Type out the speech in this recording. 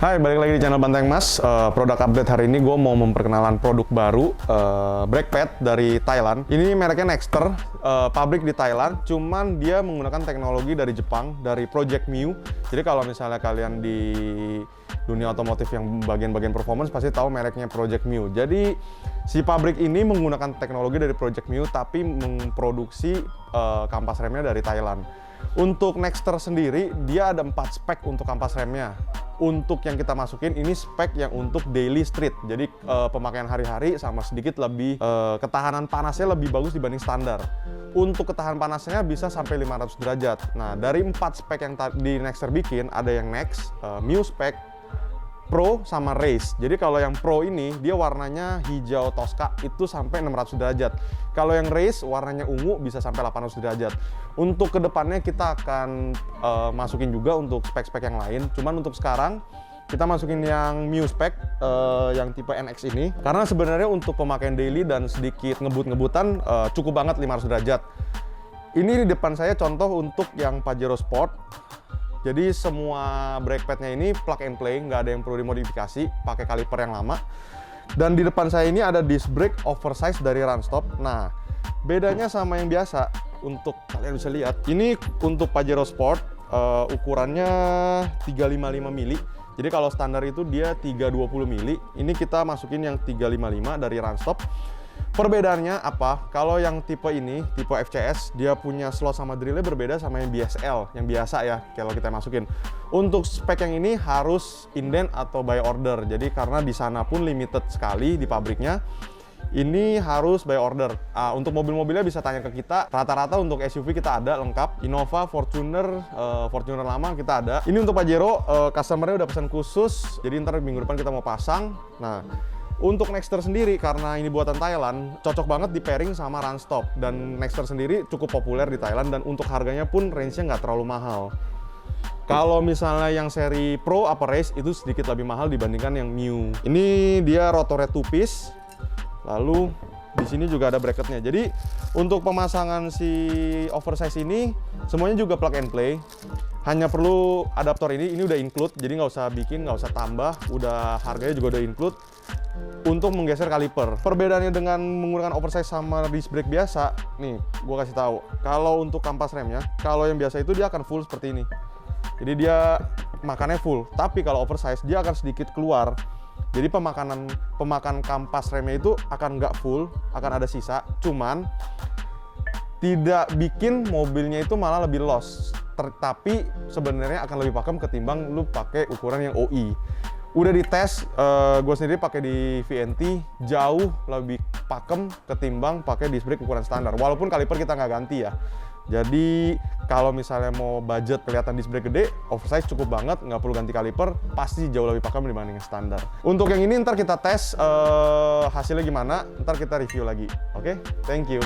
Hai, balik lagi di channel Banteng Mas. Produk update hari ini gue mau memperkenalkan produk baru, brake pad dari Thailand. Ini mereknya Nexter, pabrik di Thailand, cuman dia menggunakan teknologi dari Jepang, dari Project Mu. Jadi kalau misalnya kalian di dunia otomotif yang bagian-bagian performance pasti tahu mereknya Project Mu. Jadi si pabrik ini menggunakan teknologi dari Project Mu tapi memproduksi kampas remnya dari Thailand. Untuk Nexter sendiri, dia ada 4 spek untuk kampas remnya. Untuk yang kita masukin, ini spek yang untuk daily street. Jadi pemakaian hari-hari sama sedikit lebih, ketahanan panasnya lebih bagus dibanding standar. Untuk ketahanan panasnya bisa sampai 500 derajat. Nah, dari 4 spek yang di Nexter bikin, ada yang Next, Mu spek, Pro sama Race. Jadi kalau yang Pro ini dia warnanya hijau Tosca itu sampai 600 derajat. Kalau yang Race warnanya ungu bisa sampai 800 derajat. Untuk kedepannya kita akan masukin juga untuk spek-spek yang lain. Cuman untuk sekarang kita masukin yang Mu spek yang tipe NX ini. Karena sebenarnya untuk pemakaian daily dan sedikit ngebut-ngebutan cukup banget 500 derajat. Ini di depan saya contoh untuk yang Pajero Sport. Jadi semua brake padnya ini plug and play, nggak ada yang perlu dimodifikasi, pakai kaliper yang lama. Dan di depan saya ini ada disc brake oversize dari Runstop. Nah, bedanya sama yang biasa, untuk kalian bisa lihat, ini untuk Pajero Sport ukurannya 355 mili. Jadi kalau standar itu dia 320 mili. Ini kita masukin yang 355 dari Runstop. Perbedaannya apa? Kalau yang tipe ini, tipe FCS, dia punya slot sama drillnya berbeda sama yang BSL, yang biasa ya, kalau kita masukin. Untuk spek yang ini harus inden atau by order. Jadi karena di sana pun limited sekali di pabriknya, ini harus by order. Untuk mobil-mobilnya bisa tanya ke kita. Rata-rata untuk SUV kita ada lengkap. Innova, Fortuner, Fortuner lama kita ada. Ini untuk Pajero, customer-nya udah pesan khusus. Jadi ntar minggu depan kita mau pasang. Nah, untuk Nexter sendiri, karena ini buatan Thailand, cocok banget di pairing sama Runstop. Dan Nexter sendiri cukup populer di Thailand, dan untuk harganya pun range-nya nggak terlalu mahal. Kalau misalnya yang seri Pro apa Race, itu sedikit lebih mahal dibandingkan yang Mu. Ini dia rotornya 2 piece, lalu di sini juga ada bracketnya. Jadi untuk pemasangan si oversize ini, semuanya juga plug and play. Hanya perlu adaptor ini udah include, jadi nggak usah bikin, nggak usah tambah, udah harganya juga udah include. Untuk menggeser kaliper, perbedaannya dengan menggunakan oversize sama disc brake biasa, nih gua kasih tahu. Kalau untuk kampas remnya, kalau yang biasa itu dia akan full seperti ini. Jadi dia makannya full, tapi kalau oversize dia akan sedikit keluar. Jadi pemakan kampas remnya itu akan nggak full, akan ada sisa. Cuman tidak bikin mobilnya itu malah lebih loss. Tapi sebenarnya akan lebih pakem ketimbang lu pakai ukuran yang OI. Udah dites, gue sendiri pakai di VNT jauh lebih pakem ketimbang pakai disc brake ukuran standar. Walaupun kaliper kita nggak ganti ya. Jadi kalau misalnya mau budget kelihatan disc brake gede, oversize cukup banget, nggak perlu ganti kaliper, pasti jauh lebih pakem dibanding standar. Untuk yang ini ntar kita tes hasilnya gimana, ntar kita review lagi. Oke, thank you.